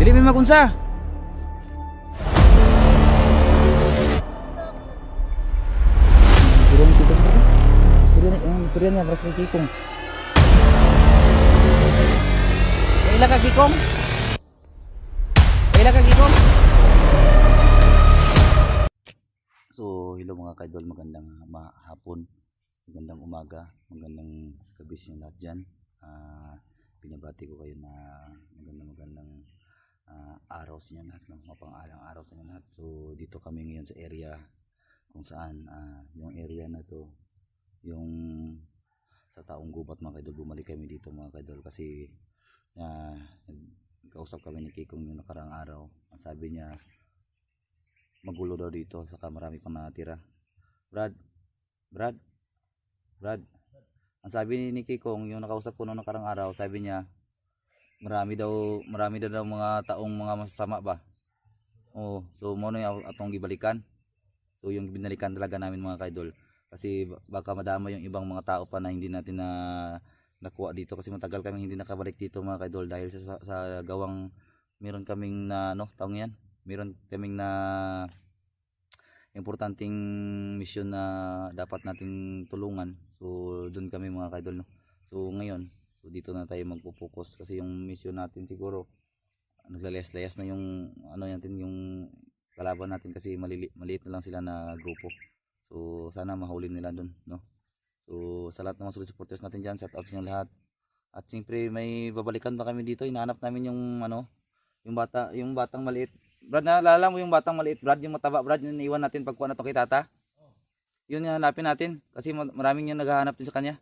Dili may magunsa. Istorya ni Kikong bro. Istorya niya para sa Kikong. Kaila ka Kikong? Kaila ka Kikong? So, hello mga kaidol, magandang hapon, magandang umaga, magandang gabi sa inyo lahat dyan. Pinabati ko kayo na magandang araw sa inyo lahat, mapang-alang araw sa inyo lahat. So, dito kami ngayon sa area kung saan yung area na to, yung sa Taong Gubat mga kaidol, bumalik kami dito mga kaidol kasi kausap kami ni Kikong yung nakarang araw. Sabi niya, magulo daw dito, saka marami pang natira. Brad, ang sabi ni Kikong yung nakausap ko noong nakarang araw, sabi niya marami daw mga taong mga masasama ba. Oh, so mo na yung atong gibalikan. So yung binalikan talaga namin mga kaidol kasi baka madama yung ibang mga tao pa na hindi natin na nakuha dito kasi matagal kami hindi nakabalik dito mga kaidol dahil sa gawang meron kaming na taong yan. Meron kaming na importanteng mission na dapat nating tulungan. So doon kami mga kaidol, no? So ngayon, so dito na tayo magpo-focus kasi yung mission natin siguro naglayas-layas na yung natin, yung kalaban natin kasi maliit na lang sila na grupo. So sana mahuli nila doon, no? So sa lahat ng mga solid supporters natin diyan, shout out sa inyo lahat. At siyempre may babalikan pa kami dito. Hinahanap namin yung yung batang maliit. Brad, naalala mo yung batang maliit, Brad, yung mataba, Brad, yung naiwan natin pagkuha na itong kay tata? Yun yung hanapin natin kasi maraming yung naghahanap din sa kanya.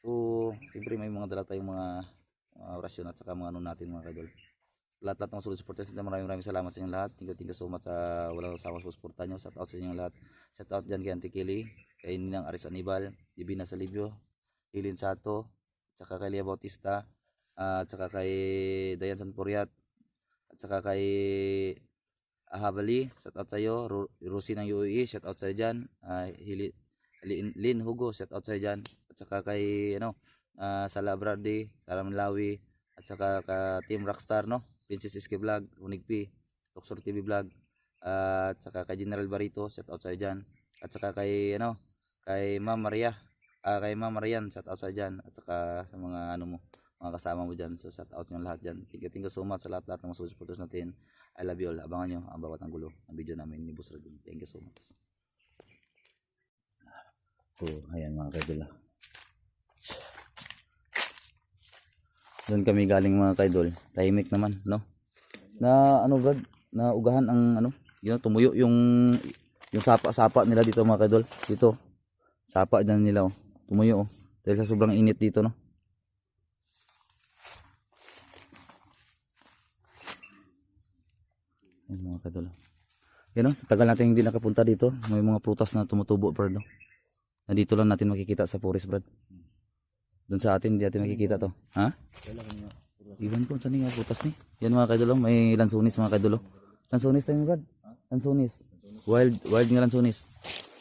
So, siyempre may mga dala tayong mga orasyon at saka mga natin mga kaidol. Lahat ng solid supporters natin, maraming salamat sa inyo lahat. Thank you so much sa walang sawa sa suporta nyo. Shout out sa inyo lahat. Shout out dyan kay Auntie Kili, kay Ninang Aris Anibal, Divina Salibio, Hilin Sato, at saka kay Lia Bautista, at saka kay Dayan Sanpuriat, at saka kay Ahabali, shout out sa iyo. Rosie ng UAE, shout out sa iyo dyan. Lin Hugo, shout out sa iyo dyan. At saka kay Sala Brady, Sala Manlawi, at saka ka Team Rockstar, no? Princess SK Vlog, Unig P, Luxor TV Vlog, at saka kay General Barito, shout out sa iyo dyan. At saka kay kay Ma'am Maria, kay Ma'am Marian, shout out sa iyo dyan. At saka sa mga mga kasama mo dyan. So shout out nyo lahat dyan. Thank you so much sa lahat ng mga supporters natin. I love you all. Abangan nyo ang bawat anggulo ng video namin ni Boss Radin. Thank you so much. So ayan mga kaidol. Doon kami galing mga kaidol. Tahimik naman, no? Na Brad, na ugahan ang tumuyo yung sapa nila dito mga kaidol. Dito. Sapa dyan nila, oh. Tumuyo, oh. Dahil sa sobrang init dito, no? Yan mga kaidol. Yan, sa tagal natin hindi nakapunta dito, may mga prutas na tumutubo, Brad, no? Na dito lang natin makikita sa forest, Brad. Doon sa atin hindi natin makikita to. Ha? Iwan ko saan nga prutas ni. Yan mga kaidol, may lansunis mga kaidol. Lansunis tayo, Brad. Lansunis. Wild nga lansunis.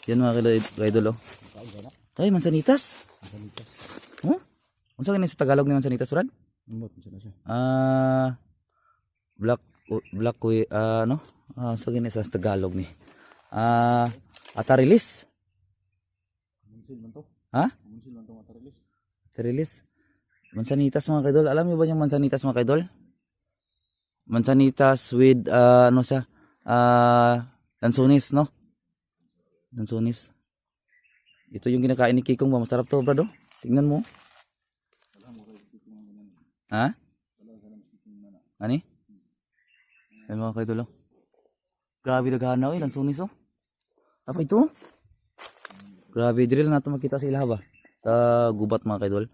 Yan mga kaidol. Ay, mansanitas. Oh? Unsa ganun sa Tagalog ni mansanitas, Brad? Black way so gini sa Tagalog ni atarilis. Ha? Atarilis. Mansanitas mga kaidol. Alam niyo ba yung mansanitas mga kaidol? Mansanitas with lansunis, no? Lansunis. Ito yung kinakain ni Kikong ba? Masarap to, brado. Tingnan mo. Ha? Ani? Ay mga kaidol, oh. Grabe daghana, oy, lansunis, oh. Apa ito? Grabe, diri lang nato makita sa ilaha ba? Sa gubat mga kaidol.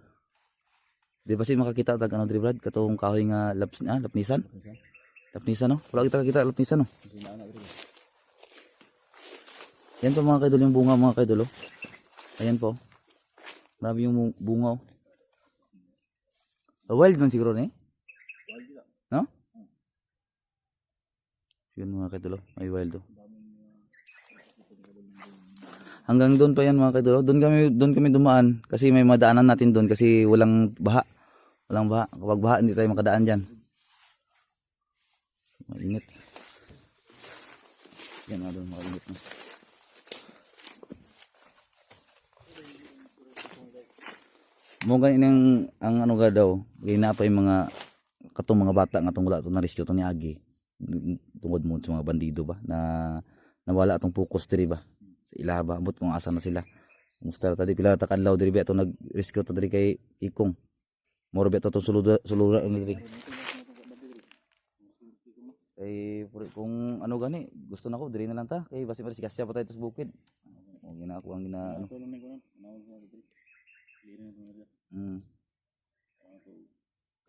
Di ba si makakita tag diri, Brad? Katong kahoy nga lapnisan? Lapnisan, no? Wala kita lapnisan, no? Yan po mga kaidol yung bunga mga kaidol, oh. Ayan po. Marami yung bunga, oh. Wild man siguro ni? No? Yun mga kaidol, may wild, oh. Hanggang doon pa yan mga kaidol. Doon kami dumaan kasi may madaanan natin doon kasi walang baha. Kapag baha hindi tayo makadaan diyan. Init. Yan mga idol, makainit na. Mo ganin ang ano ga daw, gina pa yung mga katong mga bata nga tong wala to na rescue to ni Agi. Tungod mo sa mga bandido ba na nawala atong focus diri ba. Sa ila ba abot kung asa na sila. Musta tadi pila ta kadlaw diri ba to nag-rescue to diri kay Ikong. Moro ba to suluda diri. Kay kung ano gani, gusto nako diri na lang ta kay basi kasya pa tayo sa bukid. O gina ako ang gina ano.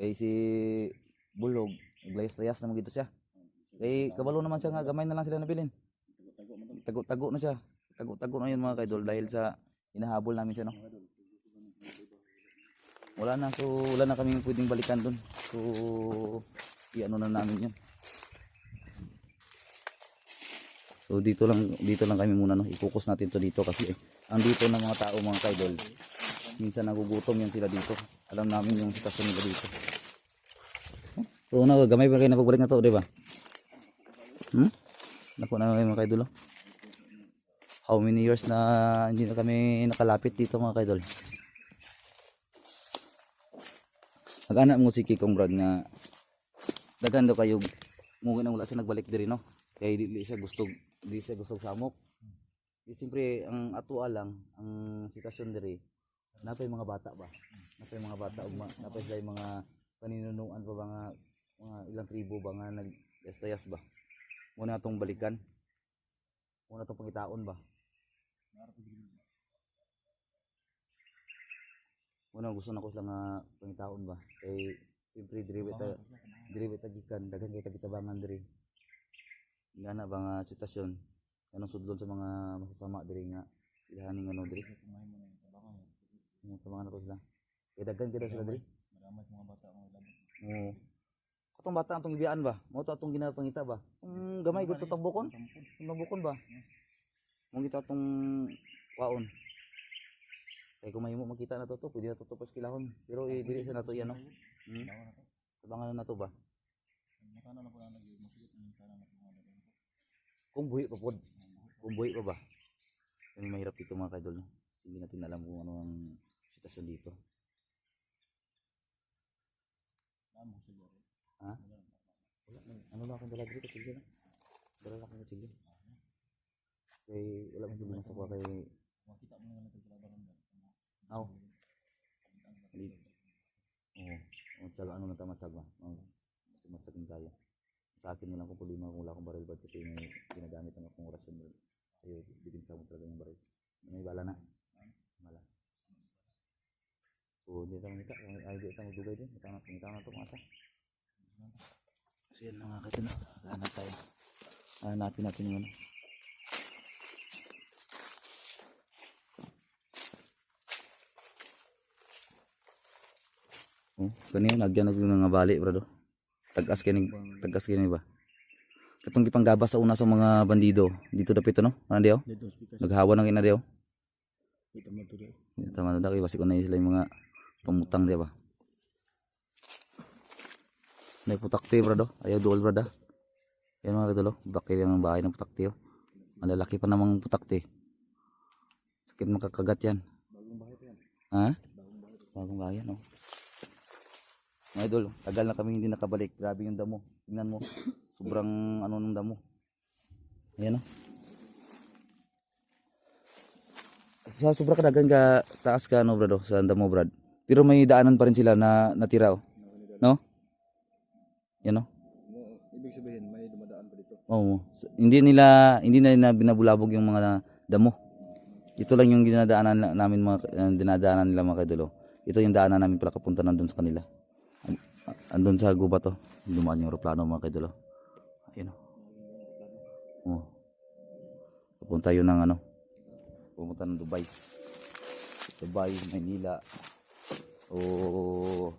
Kay si Bulog, naglayas-layas naman gito siya. Kay kabalo naman siya nga gamay na lang sila nabilin. Tago-tago na siya. Tago-tago na yun mga kaidol dahil sa hinahabol namin siya no. Wala na kaming pwedeng balikan doon. So i-ano na namin yun. So dito lang kami muna no. I-focus natin to dito kasi ang dito ng mga tao mga kaidol. Minsan nagugutom yan sila dito. Alam namin yung sitwasyon nila dito. So na gamay pa kayo na pagbalik na to, di ba? Naku na kayo mga kaidol. How many years na hindi na kami nakalapit dito mga kaidol. Nag-anak mo si Kikong Brad na daghan daw kayo mungkin ang wala siya nagbalik diri no. Kaya di siya gusto samok. Di siyempre ang atua lang ang sitwasyon diri. Napay mga bata ba? Napay mga bata ug napay sila mga paninunuan pa ba nga mga ilang tribo ba nga nag-yas ba? Muna atong balikan. Muna atong pangitaon ba? Muna gusto na ko sila nga pangitaon ba? Kay siyempre diri ta gikan daghan kay tagitabangan diri. Ngana ba nga sitwasyon anong sudlon sa mga masasama diri nga ilahaning ano diri. Tabangan ako sila. Kay daghan kita sila diri. Maramay mga bata ang labot. Oo. Katong bata atong ibiyaan ba? Mao to atong ginapangita ba? Gamay gud to tambukon. Tambukon ba? Mong kita atong kwaon. Kay kung mahimo makita na to pwede na to pas kilahon. Pero dili sa nato yan no. Tabangan na to ba? Kung buhi pa pod. Kung buhi pa ba? Kami mahirap dito mga kaidol no. Hindi natin alam kung ano ang sitwasyon dito. Ha? Ano ba akong dala dito? Kutsilyo na? Dala lang akong kutsilyo. Kaya wala akong kutsilyo sa kuha kay... Aw. Oo. Tsaka ano na tamatag ba? Matagin tayo. Sa akin na lang kung problema kung wala akong baril ba kasi may ginagamit ang akong orasyon. Kaya bitin sa akong talaga yung baril. May bala na. Mala. So, hindi tayo makita. Ay, di tayo magdugay din. Kita na ito mga asa. So, yan mga kaito na. Hanap tayo. Hanapin natin yung ano. Oh, kanina nagyan ng mga bali, bro. Tagas kini ba? Katong gipanggabas sa una sa mga bandido. Dito dapit no? Ano diyo? Naghawa na kina diyo. Tama na kay basi ko na sila yung mga pamutang diya ba. May putakti bro. Ayaw duol bro. Yan mga kadolo. Bakit yung bahay ng putakti oh. Malalaki pa namang putakti. Sakit makakagat yan. Bagong bahay pa yan. Ha? Bagong bahay yan oh. Mga idol, tagal na kami hindi nakabalik. Grabe yung damo. Tingnan mo. Sobrang ano ng damo. Ayan o. Sa sobra kadagan ka taas ka no brado sa damo brad. Pero may daanan pa rin sila na natira o. No? Yan o. Ibig sabihin may dumadaan pa dito. Oo. Hindi na binabulabog yung mga damo. Ito lang yung dinadaanan namin dinadaanan nila mga idol. Ito yung daanan namin pala kapunta nandun sa kanila. Andun sa gubat to. Dumaan yung aeroplano mga kaidolo. Ayun o. Oh. Pupunta yun ng ano. Pupunta ng Dubai. Dubai, Manila. O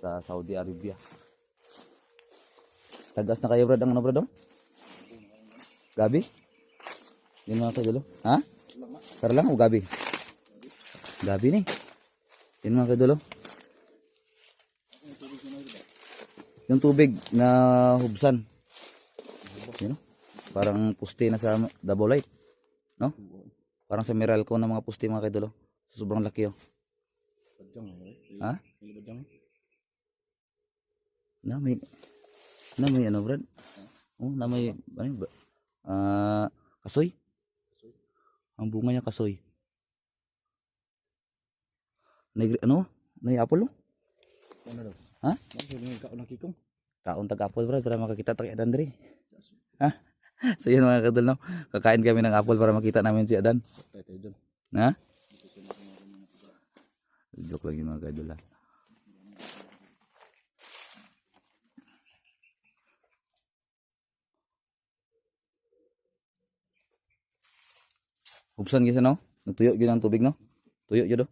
sa Saudi Arabia. Tagas na kayo brad ang ano brad o? Gabi? Yun mga kaidolo. Ha? Karlang o gabi? Gabi ni. Yun mga kaidolo. Yung tubig na hubsan. Parang puste na sa double light. No? Parang sa Meralco na mga puste mga kaidol. Oh. Sobrang laki oh. Badyang Ha? May badyang. Na may ano Brad? Oh, na may ano ba? Kasoy. Ang bunga niya kasoy. Ano? Nay apple oh? Ano daw? Ha? Bakit may kaon na kikong? Kaon tag apple Brad para makakita tag Adan diri. Ha? So yun mga kadol no. Kakain kami ng apple para makita namin si Adan. Tayo dyan. Ha? Joke lang yung mga kadol ha. Hubsan kasi no? Nagtuyo gyud ang tubig no? Tuyo gyud do.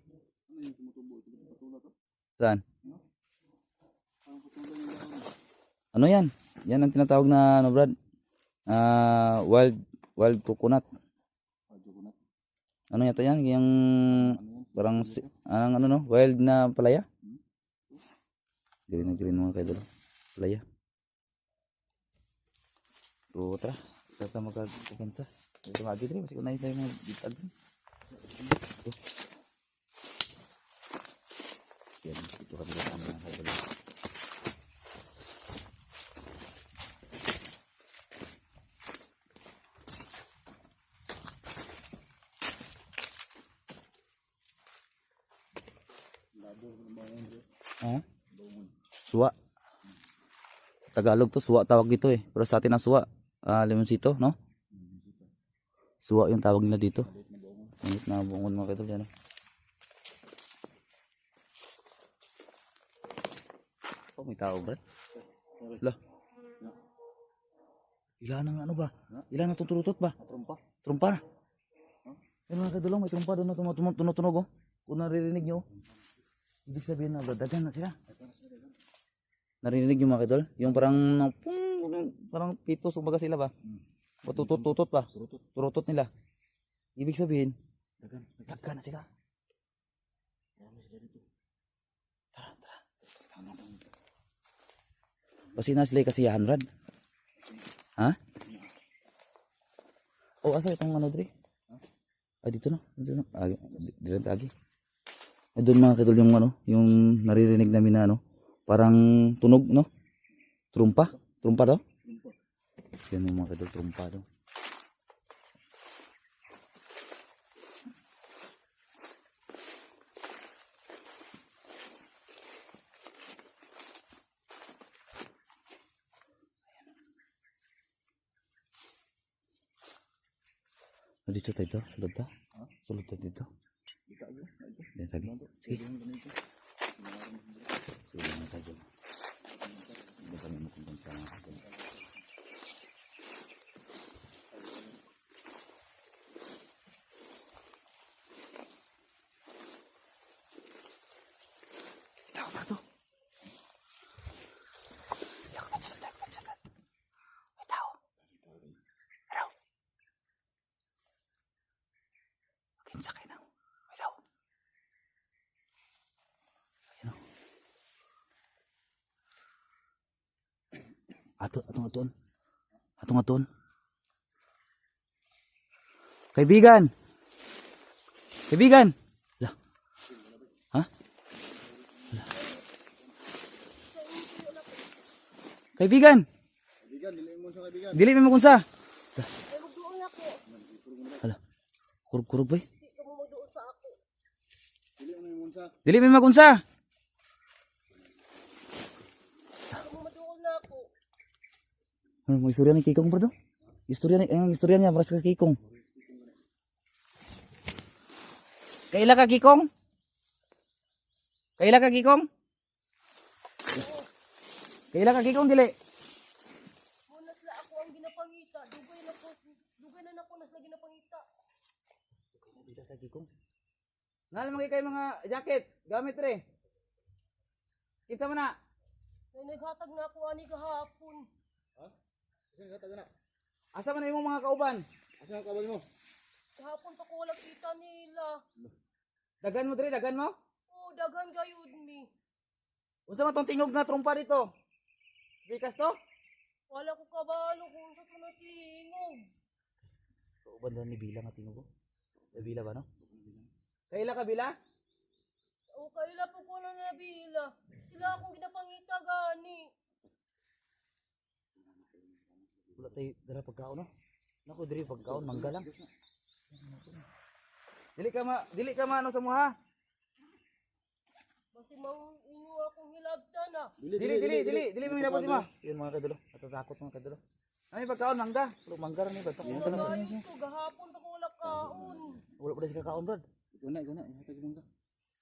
Saan? Ano yan? Yan ang tinatawag na ano Brad? Wild coconut. Ano yata yan? Yung parang ano no? Wild na palaya? Green na green mga kaidol. Palaya. So tara. Tara magkakansa. Ito nga dito. Masih kunay tayo mga bitag. Yan. Ito kami lang mga kaidol. Ha? Suwa. Tagalog to suwa tawag dito eh. Pero sa atin ang suwa, limonsito, no? Suwa yung tawag nila dito. Maliit na bungon mga kaidol yan. Oh, may tao, Brad. Lah. Ilan ang ano ba? Ilan ang tuturutot ba? Trumpa. Trumpa na. Yan mga kaidol, may trumpa doon na tumutunog oh. Kung naririnig nyo, ibig sabihin na dagan na sila. Narinig yung mga kaidol? Yung parang pitos kumbaga sila ba? O tutot ba? Turutot nila. Ibig sabihin, dagan na sila. Tara. Basi na sila kasi yahan Brad. Ha? Oh, asa itong ano dre? Dito na. Dito na agi. Doon mga kaidol yung ano, yung naririnig namin na ano, parang tunog, no? Trumpa daw? Yan yung mga kaidol, trumpa daw. Dito tayo, sulod ta? Sulod tayo dito. Yan tadi. Sige. Sige na tayo. Hindi kami makumpang sa mga kaidol. Ito ba ito? Ito ka sagat. May tao. Araw. Sakay na. May tao. Ayan o. Atong. Kaibigan. Lah. Ha? Lah. Kaibigan. Dili mo kunsa. Hala. Kurug boy. Dili mo magunsa. Ano mo istorya ni Kikong bro? Istorya niya para sa Kikong. Kaila ka Kikong? Kaila ka Kikong dili? Muna sila ako ang ginapangita. Dugay na nako nas lagi napangita. Dito sa Kikong. Nalamang kay mga jacket, gamit re. Kinsa man na? Naghatag na ako ani gahapon. Kasi naghatag na. Asa man imong mga kauban? Asa ang kabag mo? Gahapon pa ko wala kita nila. Dagan mo dre, dagan mo? Oh, daghan gayud mi. Unsa man tong tingog na trumpa dito? Bikas to? Wala ko kabalo kung sa ito natingog. Kauban daw ni Bila nga tingog ko. Bila ba no? Kaila ka Bila? O kaila po ko na nabila. Sila akong ginapangita gani. Wala tayo dala pagkaon no? Naku diri pagkaon mangga lang. Dili ka ma ano sa muha. Basi mang inyo akong hilabtan ah. Dili mo minabot si ma. Yun mga kadolo. Natatakot mga kadolo. Ay pagkaon mangga. Wala mangga rin ba? Gayon ko, gahapon pa ko wala kaon. Wala pa rin si kakaon brad. Guna. Hatag mangga.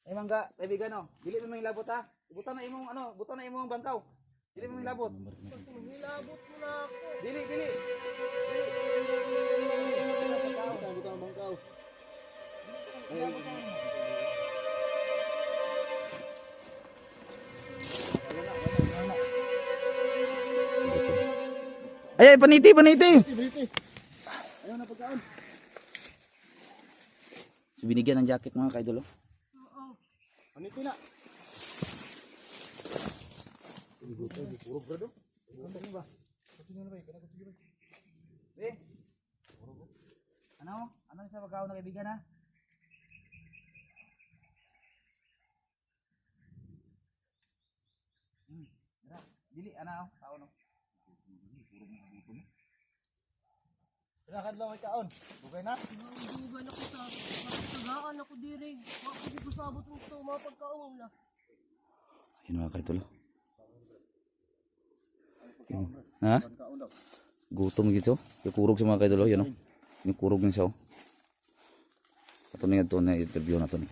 Ay mangga, kaibigan no. Dili mo ilabot ha. Butan na imong ano, butan na imong bangkaw. Dili mo ilabot. Basi hilabot mo na ako. Dili. Butang bangkaw. Ay, paniti. Briti. Ayaw na pagkaon. So, binigyan ng jacket mga kaidolo. Oo. Paniti na. Puro brado. Ano ba? Eh. Ano? Ano sa pagkaon na kaibigan ha? Dili ana tao no. Lakad lang may kaon. Bugay na. Dugan ako sa tagaan ako dirig. Bakit ko sabot ng ito mga pagkaon na. Ayun mga kaidolo. Ha? Gutom gitu. Yung kurog sa mga kaidolo, yun o. Yung kurog niya siya o. Ito na yung interview na ito.